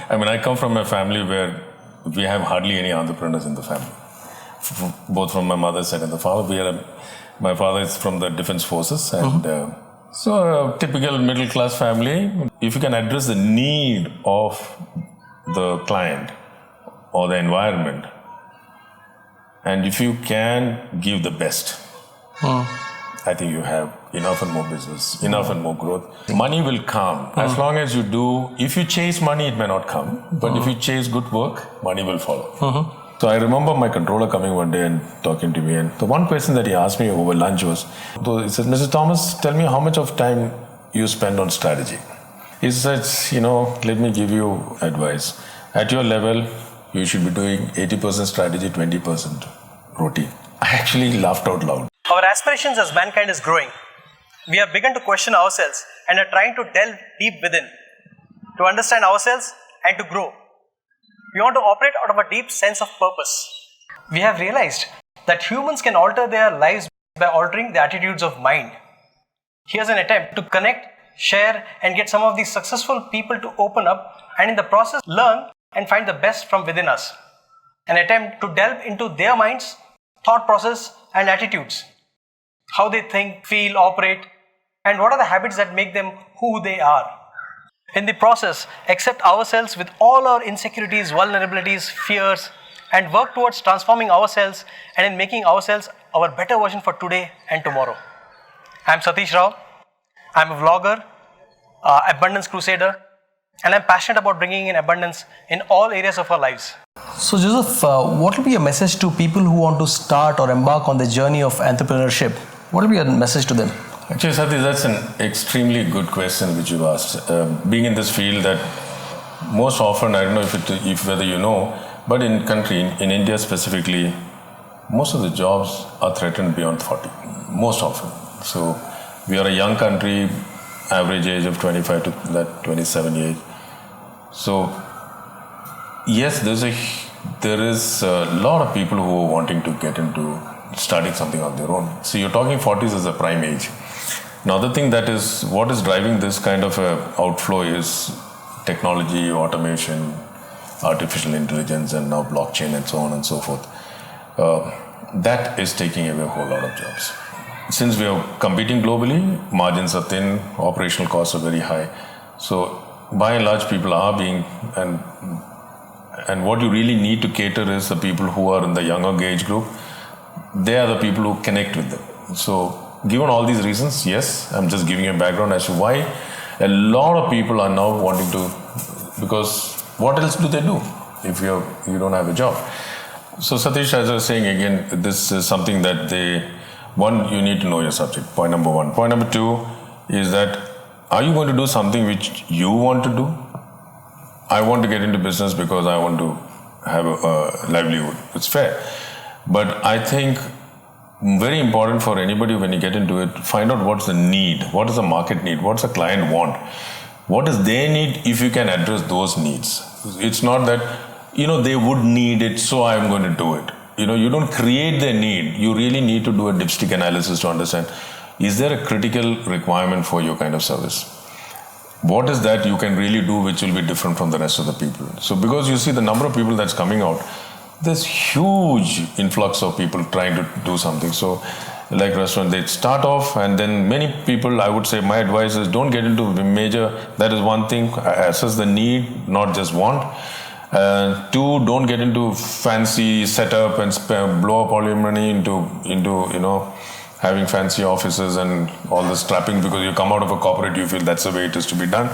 I mean, I come from a family where we have hardly any entrepreneurs in the family, both from my mother's side and the father. My father is from the defense forces, and so a typical middle class family. If you can address the need of the client or the environment, and if you can give the best, I think you have enough and more business, enough and more growth. Money will come as long as you do. If you chase money, it may not come. But if you chase good work, money will follow. So I remember my controller coming one day and talking to me. And the one question that he asked me over lunch was, he said, Mr. Thomas, tell me how much of time you spend on strategy. He said, let me give you advice. At your level, you should be doing 80% strategy, 20% routine. I actually laughed out loud. Our aspirations as mankind is growing. We have begun to question ourselves and are trying to delve deep within to understand ourselves and to grow. We want to operate out of a deep sense of purpose. We have realized that humans can alter their lives by altering the attitudes of mind. Here's an attempt to connect, share, and get some of these successful people to open up and in the process learn and find the best from within us. An attempt to delve into their minds, thought process, and attitudes. How they think, feel, operate, and what are the habits that make them who they are. In the process, accept ourselves with all our insecurities, vulnerabilities, fears, and work towards transforming ourselves and in making ourselves our better version for today and tomorrow. I'm Satish Rao. I'm a vlogger, abundance crusader, and I'm passionate about bringing in abundance in all areas of our lives. So Joseph, what will be your message to people who want to start or embark on the journey of entrepreneurship? What will be your message to them? Actually, Satish, that's an extremely good question which you've asked. Being in this field, that most often, I don't know if whether you know, but in India specifically, most of the jobs are threatened beyond 40, most often. So we are a young country, average age of 25 to that 27 age. So yes, there is a lot of people who are wanting to get into starting something on their own. So you're talking 40s as a prime age. Another thing what is driving this kind of a outflow is technology, automation, artificial intelligence, and now blockchain and so on and so forth. That is taking away a whole lot of jobs. Since we are competing globally, margins are thin, operational costs are very high. So by and large, people are being, and what you really need to cater is the people who are in the younger age group. They are the people who connect with them. So given all these reasons, yes, I'm just giving you a background as to why a lot of people are now wanting to, because what else do they do if you don't have a job? So Satish, as I was saying again, this is something that you need to know your subject, point number one. Point number two is that, are you going to do something which you want to do? I want to get into business because I want to have a livelihood. It's fair. But I think very important for anybody when you get into it, find out what's the need, what does the market need, what's the client want, what does they need if you can address those needs. It's not that, they would need it, so I'm going to do it. You don't create their need. You really need to do a dipstick analysis to understand, is there a critical requirement for your kind of service? What is that you can really do which will be different from the rest of the people? So because you see the number of people that's coming out, there's huge influx of people trying to do something. So like restaurant, they start off, and then many people, I would say my advice is don't get into major, that is one thing, assess the need, not just want. Two, don't get into fancy setup and blow up all your money into having fancy offices and all this strapping, because you come out of a corporate, you feel that's the way it is to be done.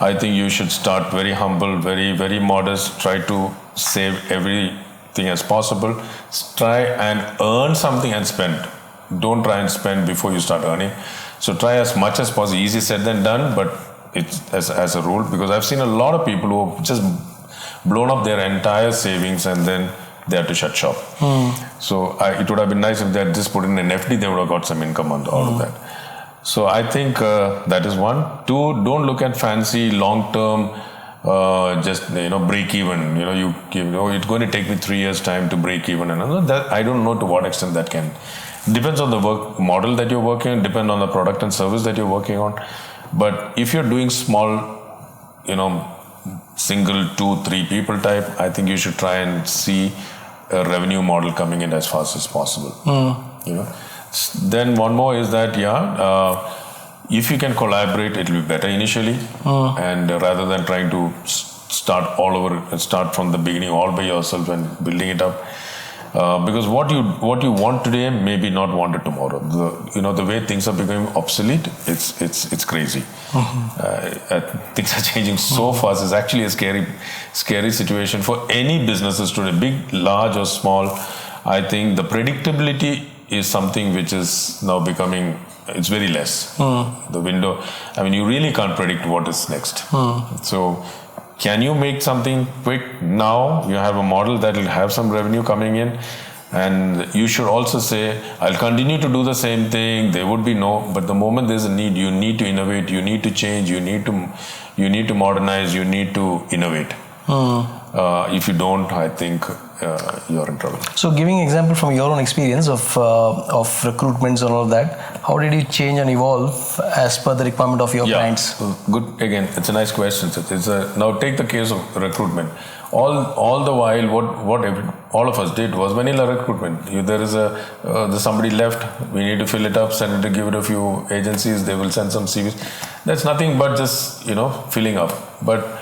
I think you should start very humble, very, very modest, try to save everything as possible. Try and earn something and spend. Don't try and spend before you start earning. So try as much as possible. Easy said than done, but it's as a rule, because I've seen a lot of people who have just blown up their entire savings and then they had to shut shop. So it would have been nice if they had just put in an FD, they would have got some income out of that. So I think that is one. Two, don't look at fancy long-term, break even. It's going to take me 3 years time to break even. And that, I don't know to what extent that can. Depends on the work model that you're working on, depends on the product and service that you're working on. But if you're doing small, single, 2, 3 people type, I think you should try and see a revenue model coming in as fast as possible. You know. Then one more is that if you can collaborate, it will be better initially, and rather than trying to start all over, start from the beginning all by yourself and building it up. Because what you want today may be not wanted tomorrow. The way things are becoming obsolete, it's crazy. Things are changing so fast. It's actually a scary situation for any businesses today, big, large or small. I think the predictability is something which is now becoming, it's very less. The window, I mean, you really can't predict what is next. So can you make something quick now? You have a model that will have some revenue coming in, and you should also say, I'll continue to do the same thing. There would be but the moment there's a need, you need to innovate, you need to change, you need to modernize, you need to innovate. If you don't, I think you're in trouble. So, giving example from your own experience of recruitments and all of that, how did you change and evolve as per the requirement of your clients? Good. Again, it's a nice question. Now take the case of recruitment. All the while, what all of us did was vanilla recruitment. There's somebody left. We need to fill it up. Send it to give it a few agencies. They will send some CVs. That's nothing but just filling up. But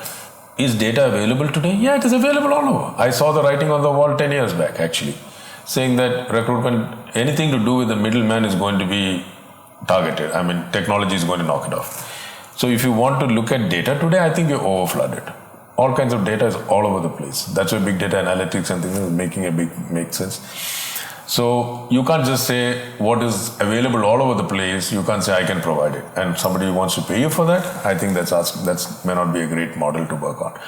is data available today? Yeah, it is available all over. I saw the writing on the wall 10 years back, actually, saying that recruitment, anything to do with the middleman is going to be targeted. I mean, technology is going to knock it off. So if you want to look at data today, I think you're over-flooded. All kinds of data is all over the place. That's why big data analytics and things is make sense. So you can't just say what is available all over the place. You can't say I can provide it, and somebody wants to pay you for that. I think that may not be a great model to work on.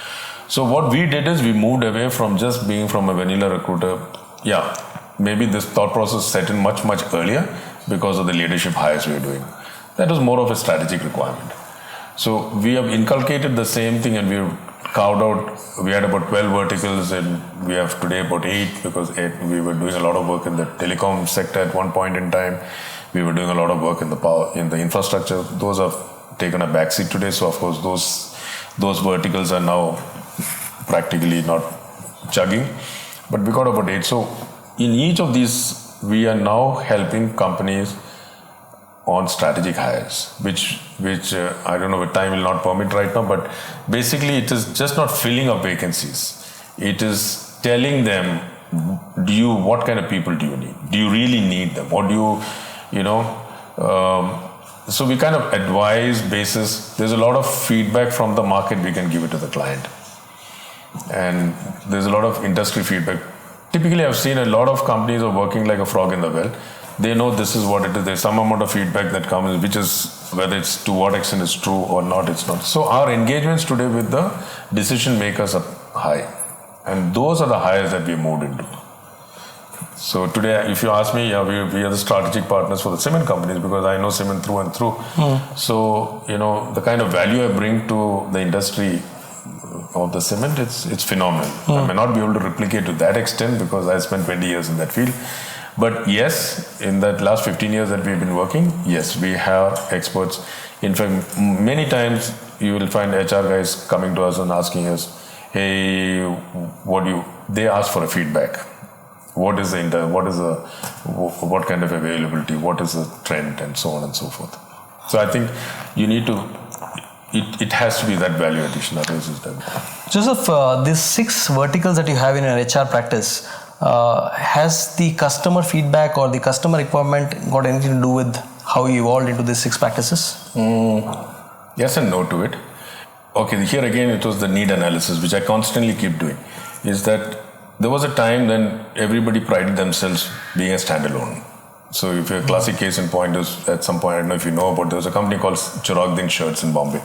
So what we did is we moved away from just being from a vanilla recruiter. Yeah, maybe this thought process set in much earlier because of the leadership hires we were doing. That was more of a strategic requirement. So we have inculcated the same thing, and we've carved out. We had about 12 verticals, and we have today about 8 because we were doing a lot of work in the telecom sector at one point in time. We were doing a lot of work in the infrastructure. Those have taken a backseat today. So of course those verticals are now practically not chugging. But we got about 8. So in each of these, we are now helping companies on strategic hires, which I don't know, time will not permit right now, but basically it is just not filling up vacancies. It is telling them, what kind of people do you need? Do you really need them? Or do so we kind of advise basis. There's a lot of feedback from the market, we can give it to the client. And there's a lot of industry feedback. Typically, I've seen a lot of companies are working like a frog in the well. They know this is what it is. There's some amount of feedback that comes, which is whether it's to what extent it's true or not, it's not. So our engagements today with the decision makers are high. And those are the hires that we moved into. So today, if you ask me, we are the strategic partners for the cement companies because I know cement through and through. So, the kind of value I bring to the industry of the cement, it's phenomenal. I may not be able to replicate to that extent because I spent 20 years in that field. But yes, in that last 15 years that we've been working, yes, we have experts. In fact, many times you will find HR guys coming to us and asking us, hey, they ask for a feedback. What kind of availability, what is the trend, and so on and so forth. So I think you need to, it has to be that value addition, otherwise it's done. Joseph, these 6 verticals that you have in your HR practice, has the customer feedback or the customer requirement got anything to do with how you evolved into these 6 practices? Yes and no to it. Okay, here again it was the need analysis, which I constantly keep doing. Is that there was a time when everybody prided themselves being a standalone. So if a classic case in point is, at some point, I don't know if you know about, there was a company called Chiragdin Shirts in Bombay.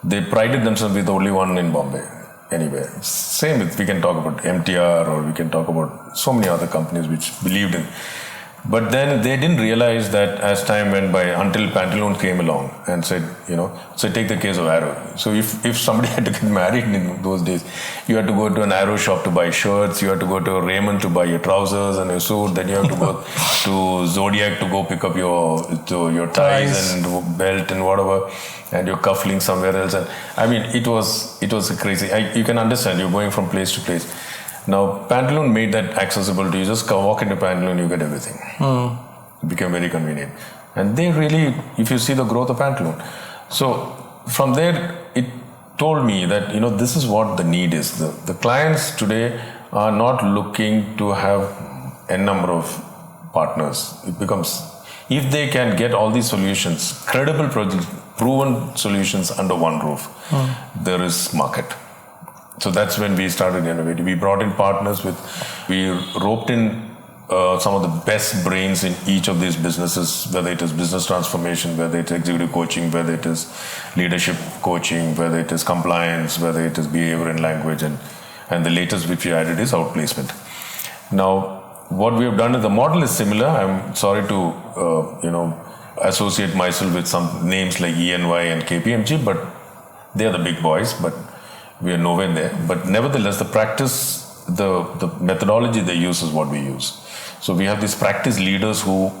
They prided themselves with the only one in Bombay. Anyway, same with, we can talk about MTR or we can talk about so many other companies which believed in. But then they didn't realize that as time went by, until Pantaloons came along and said, so take the case of Arrow. So if somebody had to get married in those days, you had to go to an Arrow shop to buy shirts, you had to go to Raymond to buy your trousers and your suit, then you have to go to Zodiac to go pick up your ties and belt and whatever, and your cufflinks somewhere else. And I mean, it was crazy. You can understand, you're going from place to place. Now, Pantaloons made that accessible to you. Just walk into Pantaloons, you get everything. It became very convenient. And they really, if you see the growth of Pantaloons. So, from there, it told me that, this is what the need is. The clients today are not looking to have a number of partners. It becomes, if they can get all these solutions, credible projects, proven solutions under one roof, there is market. So that's when we started innovating. We brought in partners we roped in some of the best brains in each of these businesses, whether it is business transformation, whether it is executive coaching, whether it is leadership coaching, whether it is compliance, whether it is behavior and language, and the latest which we added is outplacement. Now, what we have done is the model is similar. I'm sorry to associate myself with some names like ENY and KPMG, but they are the big boys, but we are nowhere there. But nevertheless, the practice, the methodology they use is what we use. So we have these practice leaders who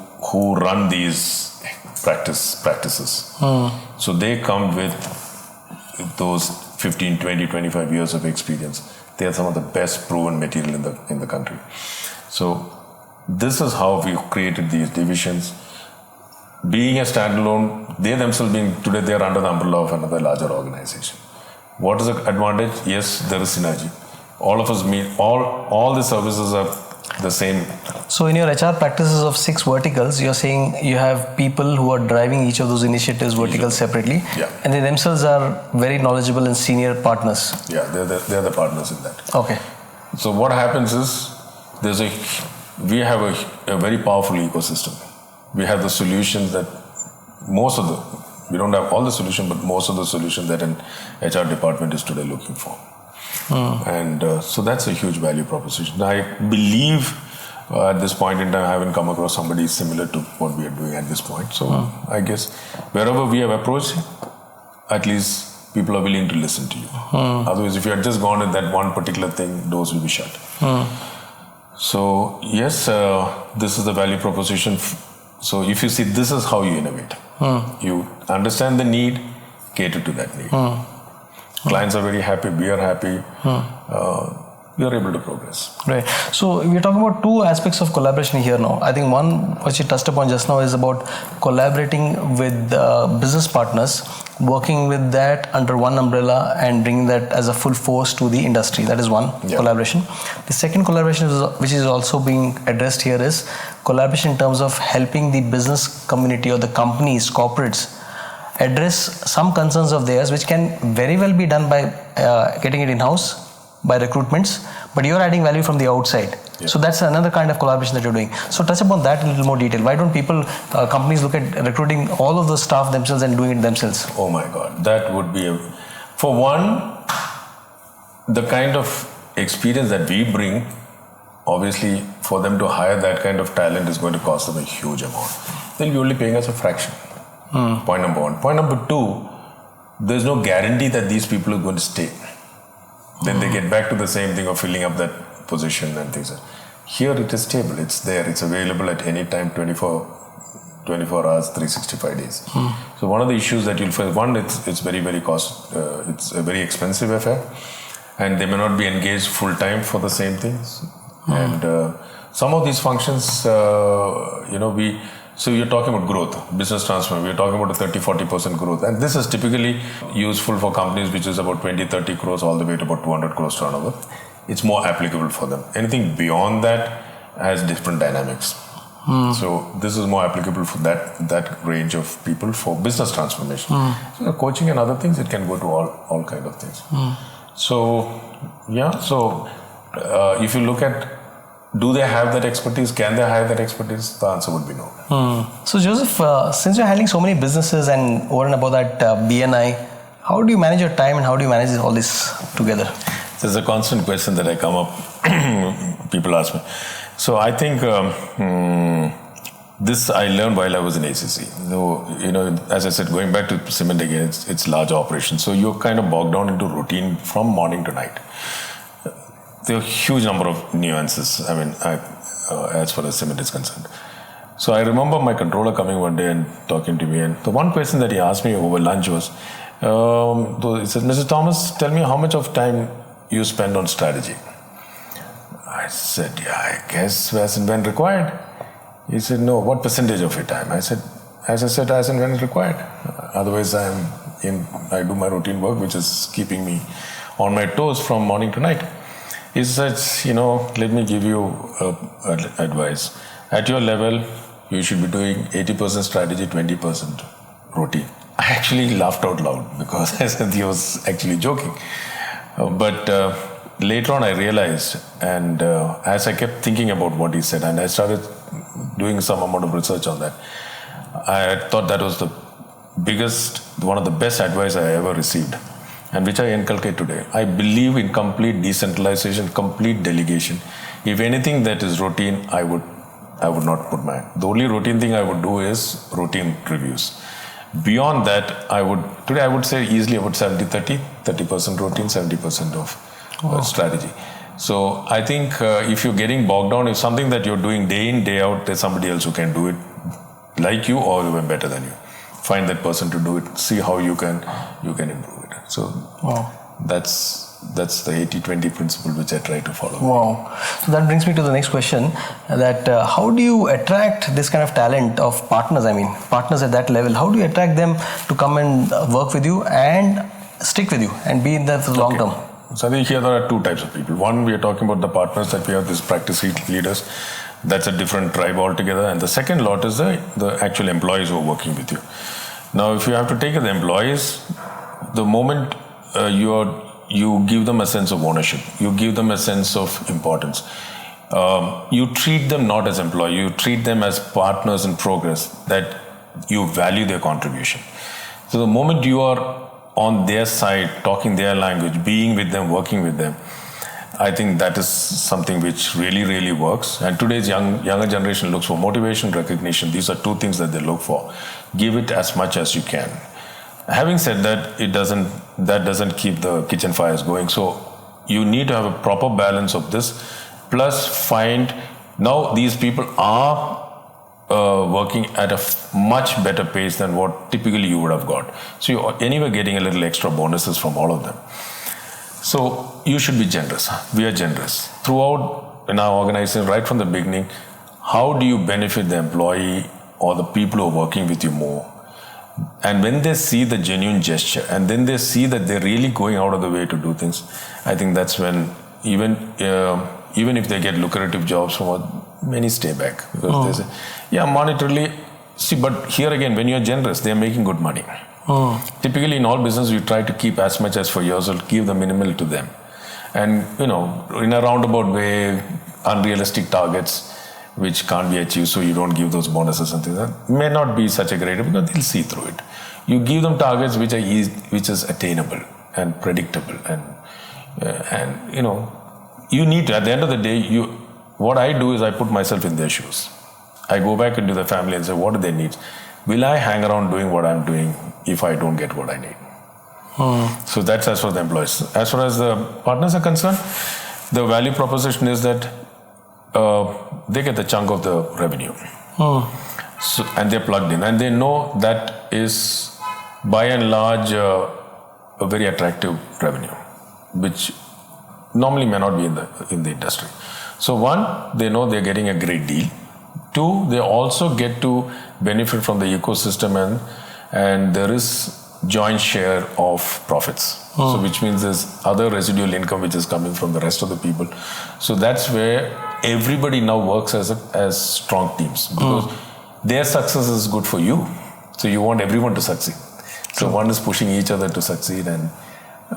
run these practices. So they come with those 15, 20, 25 years of experience. They are some of the best proven material in the country. So this is how we created these divisions. Being a standalone, they themselves today they are under the umbrella of another larger organization. What is the advantage? Yes, there is synergy. All of us meet, all the services are the same. So in your HR practices of 6 verticals, you're saying you have people who are driving each of those initiatives verticals separately, and they themselves are very knowledgeable and senior partners. Yeah, they're the partners in that. Okay. So what happens is, we have a very powerful ecosystem. We have the solutions that we don't have all the solutions, but most of the solutions that an HR department is today looking for. And so that's a huge value proposition. I believe at this point in time, I haven't come across somebody similar to what we are doing at this point. So I guess wherever we have approached, at least people are willing to listen to you. Otherwise, if you had just gone with that one particular thing, doors will be shut. So yes, this is the value proposition. So if you see, this is how you innovate. You understand the need, cater to that need. Clients are very happy, we are happy, we are able to progress. Right. So we're talking about 2 aspects of collaboration here now. I think one which you touched upon just now is about collaborating with business partners, working with that under one umbrella and bringing that as a full force to the industry. That is one collaboration. The second collaboration which is also being addressed here is collaboration in terms of helping the business community or the companies, corporates, address some concerns of theirs which can very well be done by getting it in-house, by recruitments, but you're adding value from the outside. So that's another kind of collaboration that you're doing. So touch upon that in a little more detail. Why don't companies look at recruiting all of the staff themselves and doing it themselves? Oh my God, that would be for one, the kind of experience that we bring, obviously for them to hire that kind of talent is going to cost them a huge amount. They'll be only paying us a fraction. Point number 1. Point number 2, there's no guarantee that these people are going to stay. Then they get back to the same thing of filling up that position and things. Here it is stable, it's there, it's available at any time, 24 hours, 365 days. So one of the issues that you'll face, one, it's very, very it's a very expensive affair, and they may not be engaged full time for the same things. And some of these functions, so you're talking about growth, business transformation, we're talking about a 30-40% growth. And this is typically useful for companies which is about 20-30 crores all the way to about 200 crores turnover. It's more applicable for them. Anything beyond that has different dynamics. So this is more applicable for that range of people for business transformation. So coaching and other things, it can go to all kind of things. So if you look at, do they have that expertise? Can they hire that expertise? The answer would be no. So Joseph, since you're handling so many businesses and over and above that BNI, how do you manage your time and how do you manage all this together? There's a constant question that I come up, people ask me. So I think this I learned while I was in ACC. So, as I said, going back to cement again, it's large operations. So you're kind of bogged down into routine from morning to night. There are a huge number of nuances, as far as cement is concerned. So I remember my controller coming one day and talking to me, and the one question that he asked me over lunch was, he said, Mr. Thomas, tell me how much of time you spend on strategy. I said, I guess as and when required. He said, no, what percentage of your time? I said, as and when required. Otherwise, I do my routine work, which is keeping me on my toes from morning to night. He said, let me give you advice. At your level, you should be doing 80% strategy, 20% routine. I actually laughed out loud because I said he was actually joking. But later on I realized, and as I kept thinking about what he said, and I started doing some amount of research on that, I thought that was one of the best advice I ever received, and which I inculcate today. I believe in complete decentralization, complete delegation. If anything that is routine, I would not put the only routine thing I would do is routine reviews. Beyond that, I would say easily about 70-30, 30% routine, 70% of strategy. So I think if you're getting bogged down, if something that you're doing day in, day out, there's somebody else who can do it like you or even better than you. Find that person to do it, see how you can improve it. So that's the 80-20 principle which I try to follow. Wow. So that brings me to the next question, that how do you attract this kind of talent of partners, partners at that level? How do you attract them to come and work with you and stick with you and be in there for the long term? So I think here there are two types of people. One, we are talking about the partners that we have, these practice leaders. That's a different tribe altogether. And the second lot is the actual employees who are working with you. Now, if you have to take the employees, the moment you give them a sense of ownership, you give them a sense of importance. You treat them not as employees, you treat them as partners in progress, that you value their contribution. So the moment you are on their side, talking their language, being with them, working with them, I think that is something which really, really works. And today's younger generation looks for motivation, recognition. These are two things that they look for. Give it as much as you can. Having said that, that doesn't keep the kitchen fires going. So you need to have a proper balance of this. Plus now these people are working at a much better pace than what typically you would have got. So you're anyway getting a little extra bonuses from all of them. So you should be generous. We are generous. Throughout in our organization, right from the beginning, how do you benefit the employee or the people who are working with you more? And when they see the genuine gesture and then they see that they're really going out of the way to do things, I think that's when even if they get lucrative jobs many stay back. Because they say, monetarily, but here again, when you're generous, they're making good money. Typically in all business, you try to keep as much as for yourself, give the minimal to them. And, in a roundabout way, unrealistic targets which can't be achieved, so you don't give those bonuses and things. That may not be such a great, because they'll see through it. You give them targets which is attainable and predictable, and you need to, at the end of the day, what I do is I put myself in their shoes. I go back into the family and say, what do they need? Will I hang around doing what I'm doing if I don't get what I need? So that's as far as the employees. As far as the partners are concerned, the value proposition is that they get the chunk of the revenue. So, and they're plugged in. And they know that is, by and large, a very attractive revenue, which normally may not be in the industry. So one, they know they're getting a great deal. Two, they also get to benefit from the ecosystem, and there is joint share of profits. So which means there's other residual income which is coming from the rest of the people. So that's where everybody now works as strong teams, because their success is good for you. So you want everyone to succeed. So one is pushing each other to succeed, and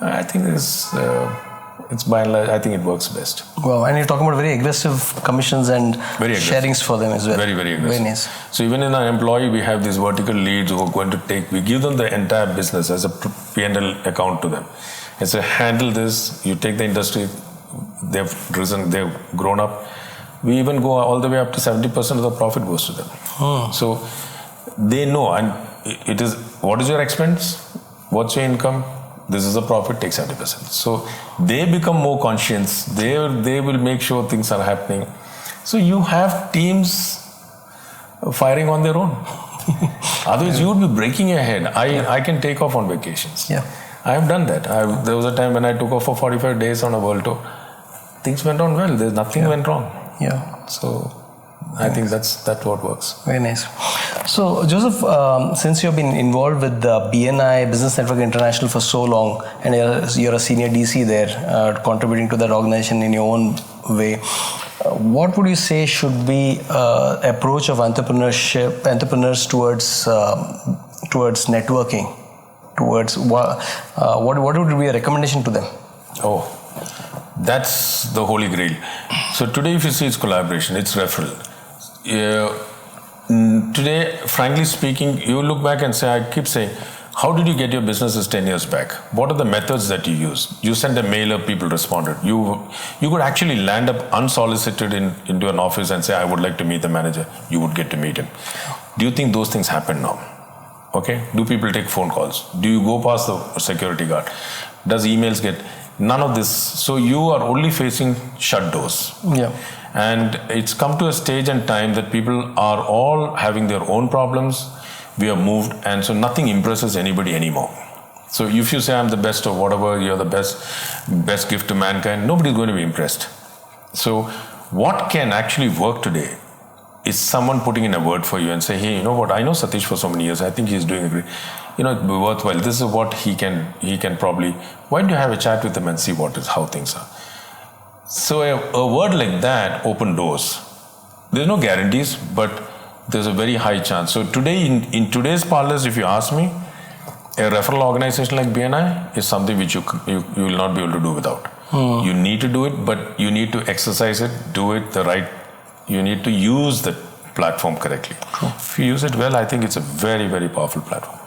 I think it's by and large, I think it works best. Wow, and you're talking about very aggressive commissions and sharings for them as well. Very, very aggressive. Very nice. So even in our employee, we have these vertical leads who are going to we give them the entire business as a P&L account to them. And so handle this, you take the industry, they've risen, they've grown up, We even go all the way up to 70% of the profit goes to them. So they know, and it is, what is your expense? What's your income? This is a profit, take 70%. So they become more conscious. They will make sure things are happening. So you have teams firing on their own. Otherwise, you would be breaking your head. I can take off on vacations. Yeah. I have done that. There was a time when I took off for 45 days on a world tour. Things went on well. There's nothing went wrong. Yeah. So I think that's what works. Very nice. So Joseph, since you've been involved with the BNI Business Network International for so long, and you're a senior DC there, contributing to that organization in your own way, what would you say should be approach of entrepreneurs towards networking? Towards what would be a recommendation to them? Oh, that's the holy grail. So today, if you see, it's collaboration, it's referral. Today, frankly speaking, you look back and say, I keep saying, how did you get your businesses 10 years back? What are the methods that you use? You sent a mailer, people responded. You could actually land up unsolicited into an office and say, I would like to meet the manager. You would get to meet him. Do you think those things happen now? Okay. Do people take phone calls? Do you go past the security guard? Does emails get... None of this. So you are only facing shut doors. Yeah. And it's come to a stage and time that people are all having their own problems. We are moved, and so nothing impresses anybody anymore. So if you say I'm the best or whatever, you're the best gift to mankind, nobody's going to be impressed. So what can actually work today is someone putting in a word for you and say, hey, you know what, I know Satish for so many years, I think he's doing a great, it'd be worthwhile. This is what he can probably, why don't you have a chat with him and see how things are. So a word like that open doors. There's no guarantees, but there's a very high chance. So today, in today's parlance, if you ask me, a referral organization like BNI is something which you will not be able to do without. You need to do it, but you need to exercise it, do it the right. You need to use the platform correctly. If you use it well, I think it's a very, very powerful platform.